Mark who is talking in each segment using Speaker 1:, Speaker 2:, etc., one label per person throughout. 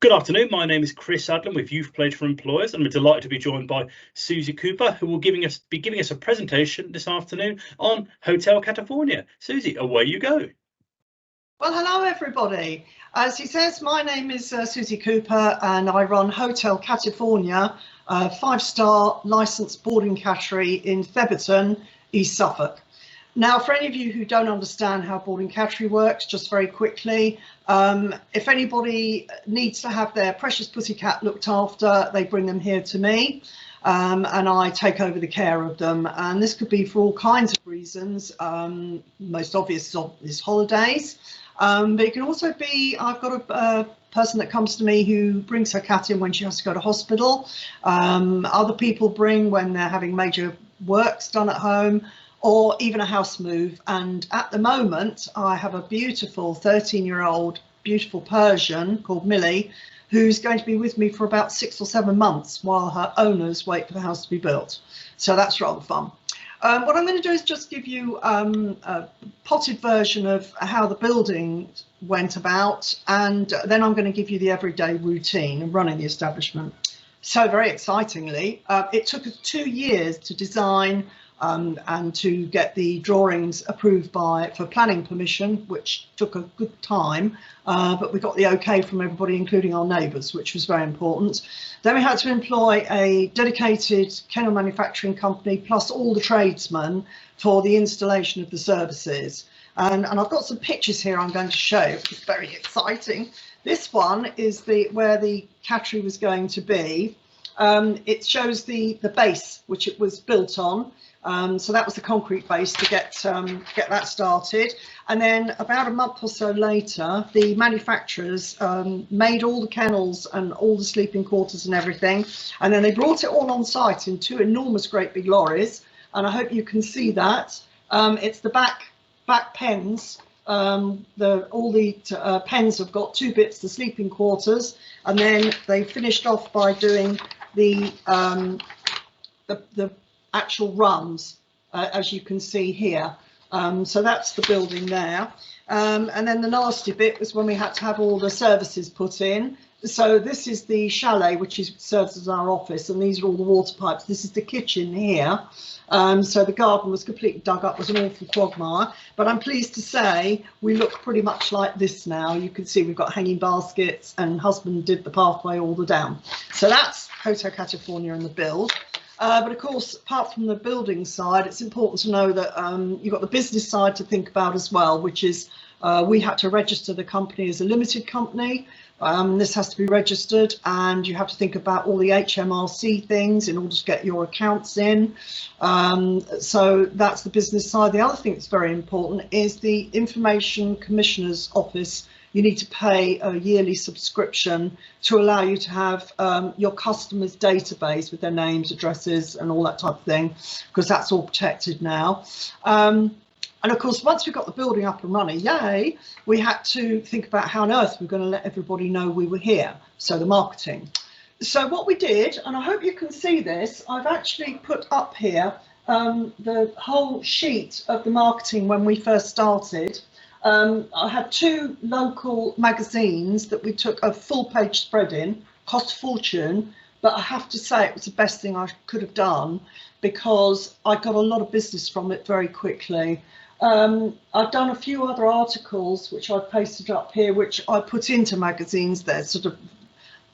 Speaker 1: Good afternoon, my name is Chris Adlam with Youth Pledge for Employers, and we're delighted to be joined by Susie Cooper, who will be giving us a presentation this afternoon on Hotel Catifornia. Susie, away you go.
Speaker 2: Well, hello everybody. As he says, my name is Susie Cooper and I run Hotel Catifornia, a 5-star licensed boarding cattery in Theberton, East Suffolk. Now, for any of you who don't understand how boarding cattery works, just very quickly, if anybody needs to have their precious pussycat looked after, they bring them here to me and I take over the care of them. And this could be for all kinds of reasons. Most obvious is holidays, but it can also be, I've got a person that comes to me who brings her cat in when she has to go to hospital. Other people bring when they're having major works done at home, or even a house move. And at the moment, I have a beautiful 13-year-old, beautiful Persian called Millie, who's going to be with me for about 6 or 7 months while her owners wait for the house to be built. So that's rather fun. What I'm going to do is just give you a potted version of how the building went about, and then I'm going to give you the everyday routine of running the establishment. So very excitingly, it took us 2 years to design and to get the drawings approved for planning permission, which took a good time, but we got the okay from everybody, including our neighbours, which was very important. Then we had to employ a dedicated kennel manufacturing company plus all the tradesmen for the installation of the services. And I've got some pictures here I'm going to show. It's very exciting. This one is where the cattery was going to be. It shows the base which it was built on. So that was the concrete base to get that started. And then about a month or so later, the manufacturers made all the kennels and all the sleeping quarters and everything. And then they brought it all on site in 2 enormous great big lorries. And I hope you can see that. It's the back pens. All the pens have got 2 bits, the sleeping quarters. And then they finished off by doing the actual runs, as you can see here. So that's the building there. And then the nasty bit was when we had to have all the services put in. So this is the chalet, which serves as our office, and these are all the water pipes. This is the kitchen here. So the garden was completely dug up, was an awful quagmire. But I'm pleased to say we look pretty much like this now. You can see we've got hanging baskets, and husband did the pathway all the down. So that's Hotel Catifornia and the build. But of course, apart from the building side, it's important to know that you've got the business side to think about as well, which is we had to register the company as a limited company. This has to be registered, and you have to think about all the HMRC things in order to get your accounts in. So that's the business side. The other thing that's very important is the Information Commissioner's Office. You need to pay a yearly subscription to allow you to have your customers' database with their names, addresses and all that type of thing, because that's all protected now. And of course, once we got the building up and running, yay, we had to think about how on earth we're going to let everybody know we were here. So the marketing. So what we did, and I hope you can see this, I've actually put up here the whole sheet of the marketing when we first started. I had 2 local magazines that we took a full-page spread in, cost a fortune, but I have to say it was the best thing I could have done because I got a lot of business from it very quickly. I've done a few other articles which I've pasted up here, which I put into magazines. They're sort of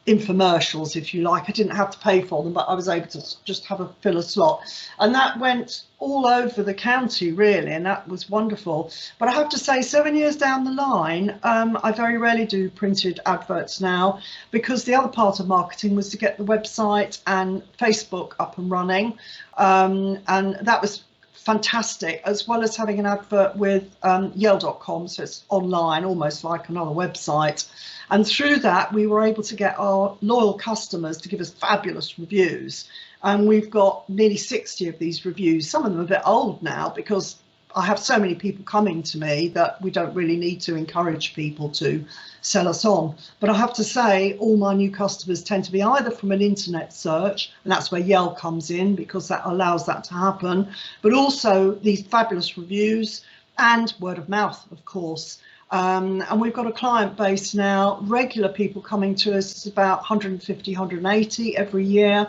Speaker 2: infomercials, if you like. I didn't have to pay for them, but I was able to just fill a slot, and that went all over the county really, and that was wonderful. But I have to say, 7 years down the line, I very rarely do printed adverts now, because the other part of marketing was to get the website and Facebook up and running, and that was fantastic, as well as having an advert with Yale.com, so it's online, almost like another website. And through that, we were able to get our loyal customers to give us fabulous reviews. And we've got nearly 60 of these reviews. Some of them are a bit old now because I have so many people coming to me that we don't really need to encourage people to sell us on. But I have to say, all my new customers tend to be either from an internet search, and that's where Yale comes in because that allows that to happen, but also these fabulous reviews and word of mouth, of course. And we've got a client base now, regular people coming to us, is about 150, 180 every year.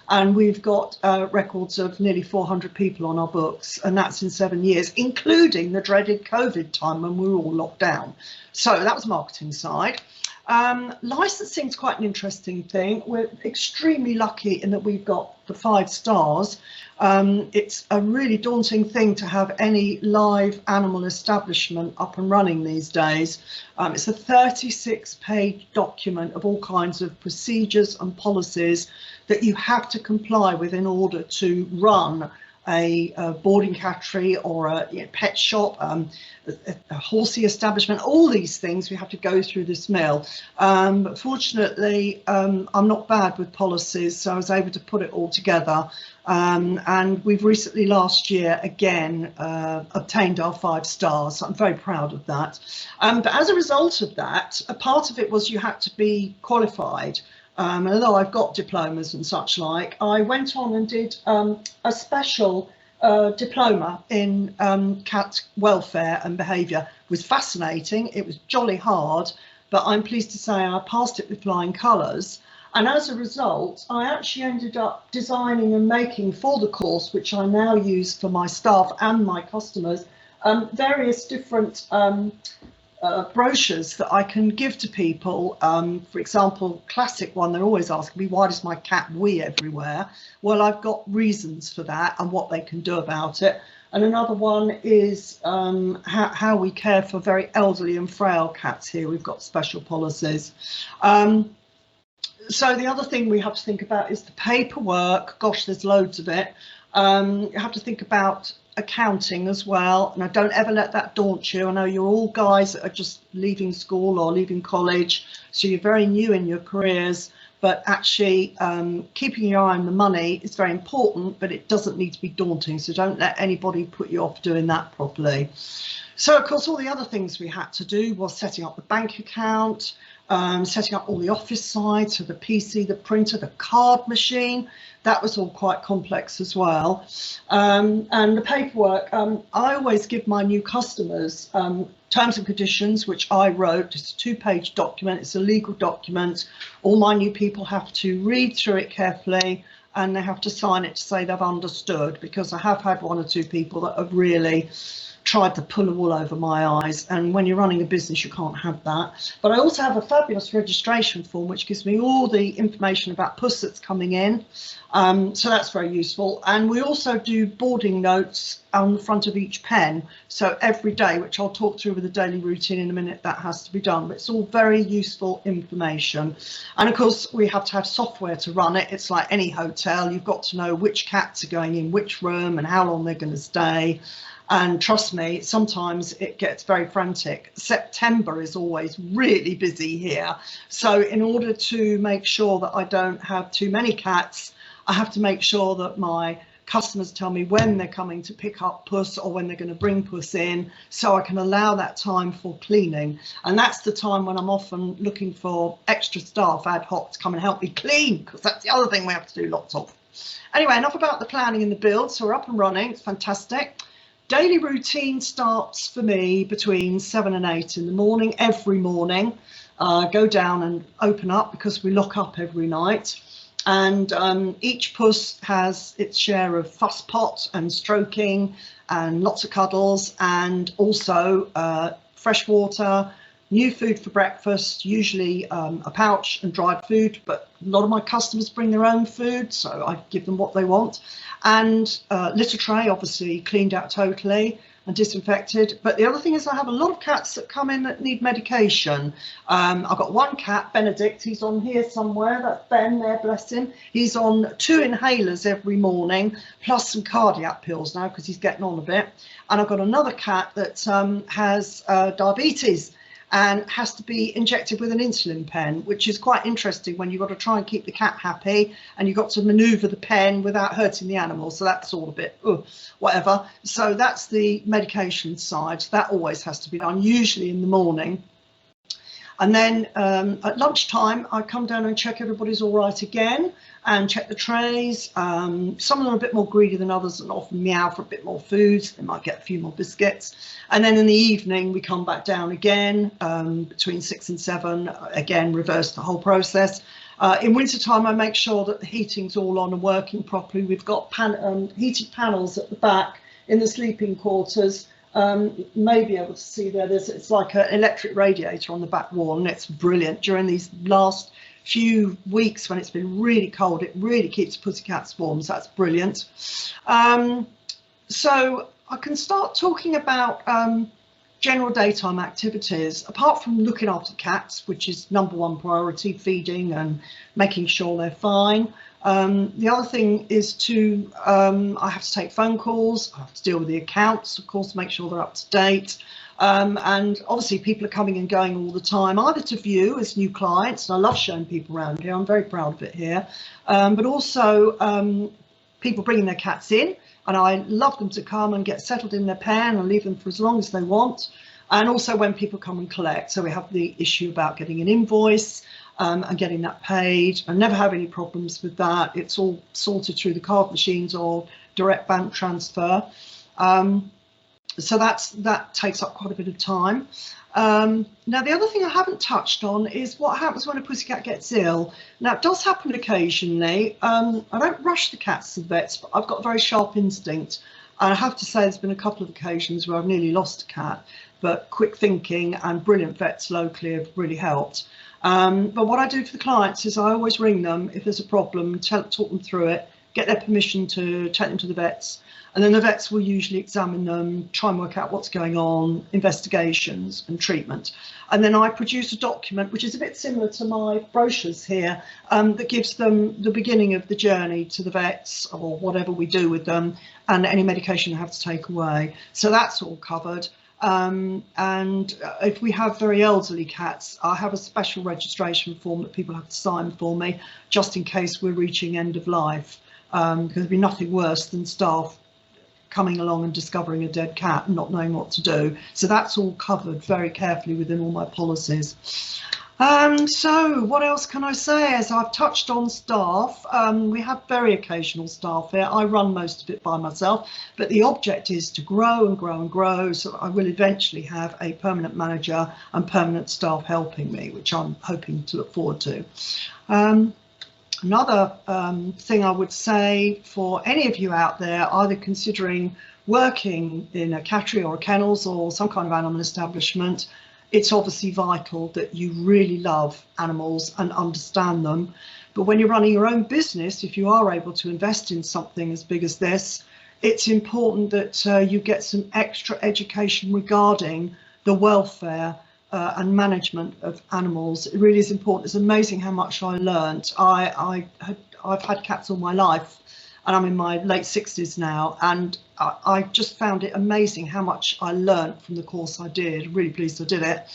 Speaker 2: And we've got records of nearly 400 people on our books, and that's in 7 years, including the dreaded COVID time when we were all locked down. So that was the marketing side. Licensing is quite an interesting thing. We're extremely lucky in that we've got the 5 stars. It's a really daunting thing to have any live animal establishment up and running these days. It's a 36-page document of all kinds of procedures and policies that you have to comply with in order to run a boarding cattery or a pet shop, a horsey establishment. All these things we have to go through this mill. But fortunately, I'm not bad with policies, so I was able to put it all together. And we've recently, last year, again, obtained our 5 stars. So I'm very proud of that. But as a result of that, a part of it was you had to be qualified. And although I've got diplomas and such like, I went on and did a special diploma in cat welfare and behaviour. It was fascinating. It was jolly hard, but I'm pleased to say I passed it with flying colours. And as a result, I actually ended up designing and making for the course, which I now use for my staff and my customers, various different brochures that I can give to people. For example, classic one, they're always asking me, why does my cat wee everywhere? Well, I've got reasons for that and what they can do about it. And another one is how we care for very elderly and frail cats here. We've got special policies. So the other thing we have to think about is the paperwork. Gosh, there's loads of it. You have to think about accounting as well. Now, don't ever let that daunt you. I know you're all guys that are just leaving school or leaving college, so you're very new in your careers, but actually keeping your eye on the money is very important, but it doesn't need to be daunting. So don't let anybody put you off doing that properly. So, of course, all the other things we had to do was setting up the bank account, setting up all the office side, so the PC, the printer, the card machine. That was all quite complex as well. And the paperwork, I always give my new customers terms and conditions, which I wrote. It's a 2-page document. It's a legal document. All my new people have to read through it carefully, and they have to sign it to say they've understood, because I have had 1 or 2 people that have really tried to pull the wool over my eyes, and when you're running a business you can't have that. But I also have a fabulous registration form which gives me all the information about puss that's coming in, so that's very useful. And we also do boarding notes on the front of each pen, so every day, which I'll talk through with the daily routine in a minute, that has to be done. But it's all very useful information. And of course we have to have software to run it. It's like any hotel, you've got to know which cats are going in which room and how long they're going to stay. And trust me, sometimes it gets very frantic. September is always really busy here. So in order to make sure that I don't have too many cats, I have to make sure that my customers tell me when they're coming to pick up puss or when they're going to bring puss in, so I can allow that time for cleaning. And that's the time when I'm often looking for extra staff ad hoc to come and help me clean, because that's the other thing we have to do lots of. Anyway, enough about the planning and the build. So we're up and running. It's fantastic. Daily routine starts for me between 7 and 8 in the morning, every morning. Go down and open up because we lock up every night. And each puss has its share of fuss pot and stroking and lots of cuddles, and also fresh water, new food for breakfast, usually a pouch and dried food, but a lot of my customers bring their own food, so I give them what they want. And litter tray, obviously cleaned out totally and disinfected. But the other thing is I have a lot of cats that come in that need medication. I've got 1 cat, Benedict, he's on here somewhere. That's Ben there, bless him. He's on 2 inhalers every morning, plus some cardiac pills now because he's getting on a bit. And I've got another cat that has diabetes and has to be injected with an insulin pen, which is quite interesting when you've got to try and keep the cat happy and you've got to maneuver the pen without hurting the animal. So that's all a bit whatever. So that's the medication side. That always has to be done, usually in the morning. And then at lunchtime, I come down and check everybody's all right again and check the trays. Some of them are a bit more greedy than others and often meow for a bit more food. They might get a few more biscuits. And then in the evening, we come back down again between 6 and 7, again, reverse the whole process. In wintertime, I make sure that the heating's all on and working properly. We've got heated panels at the back in the sleeping quarters. You may be able to see there, it's like an electric radiator on the back wall, and it's brilliant. During these last few weeks when it's been really cold, it really keeps pussycats warm, so that's brilliant. So I can start talking about general daytime activities. Apart from looking after cats, which is #1 priority, feeding and making sure they're fine. The other thing is I have to take phone calls, I have to deal with the accounts, of course, make sure they're up to date. And obviously people are coming and going all the time, either to view as new clients, and I love showing people around here, I'm very proud of it here, but also people bringing their cats in, and I love them to come and get settled in their pen and leave them for as long as they want. And also when people come and collect, so we have the issue about getting an invoice and getting that paid. I never have any problems with that. It's all sorted through the card machines or direct bank transfer. So that takes up quite a bit of time. Now, the other thing I haven't touched on is what happens when a pussycat gets ill. Now, it does happen occasionally. I don't rush the cats to the vets, but I've got a very sharp instinct. And I have to say there's been a couple of occasions where I've nearly lost a cat, but quick thinking and brilliant vets locally have really helped. But what I do for the clients is I always ring them if there's a problem, talk them through it, get their permission to take them to the vets. And then the vets will usually examine them, try and work out what's going on, investigations and treatment. And then I produce a document, which is a bit similar to my brochures here, that gives them the beginning of the journey to the vets or whatever we do with them, and any medication they have to take away. So that's all covered. And if we have very elderly cats, I have a special registration form that people have to sign for me, just in case we're reaching end of life. Because there'd be nothing worse than staff coming along and discovering a dead cat and not knowing what to do. So that's all covered very carefully within all my policies. So what else can I say? As I've touched on staff, we have very occasional staff here. I run most of it by myself, but the object is to grow and grow and grow, so I will eventually have a permanent manager and permanent staff helping me, which I'm hoping to look forward to. Another thing I would say for any of you out there, either considering working in a cattery or a kennels or some kind of animal establishment, it's obviously vital that you really love animals and understand them. But when you're running your own business, if you are able to invest in something as big as this, it's important that you get some extra education regarding the welfare and management of animals. It really is important. It's amazing how much I learned. I've had cats all my life, and I'm in my late 60s now, and I just found it amazing how much I learned from the course I did. Really pleased I did it.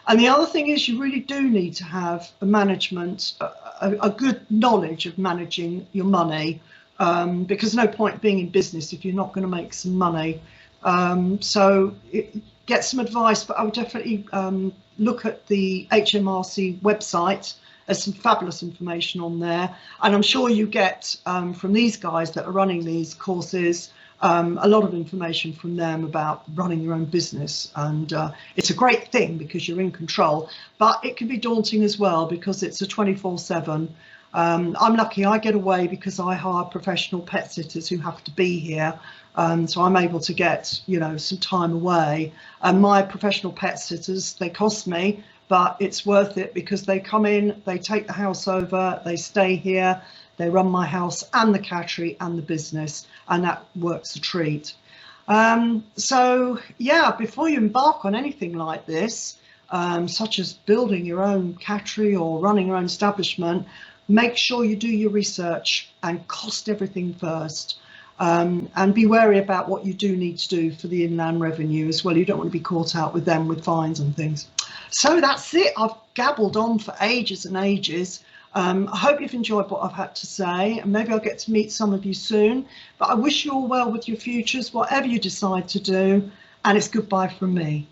Speaker 2: And the other thing is, you really do need to have a management, a good knowledge of managing your money, because no point being in business if you're not going to make some money. Get some advice, but I would definitely look at the HMRC website. There's some fabulous information on there, and I'm sure you get from these guys that are running these courses a lot of information from them about running your own business, and it's a great thing because you're in control, but it can be daunting as well because it's a 24/7. I'm lucky I get away because I hire professional pet sitters who have to be here. So I'm able to get, some time away. And my professional pet sitters, they cost me, but it's worth it because they come in, they take the house over, they stay here, they run my house and the cattery and the business, and that works a treat. So yeah, before you embark on anything like this, such as building your own cattery or running your own establishment, make sure you do your research and cost everything first. And be wary about what you do need to do for the inland revenue as well. You don't want to be caught out with them with fines and things. So that's it. I've gabbled on for ages and ages. I hope you've enjoyed what I've had to say, and maybe I'll get to meet some of you soon. But I wish you all well with your futures, whatever you decide to do, and it's goodbye from me.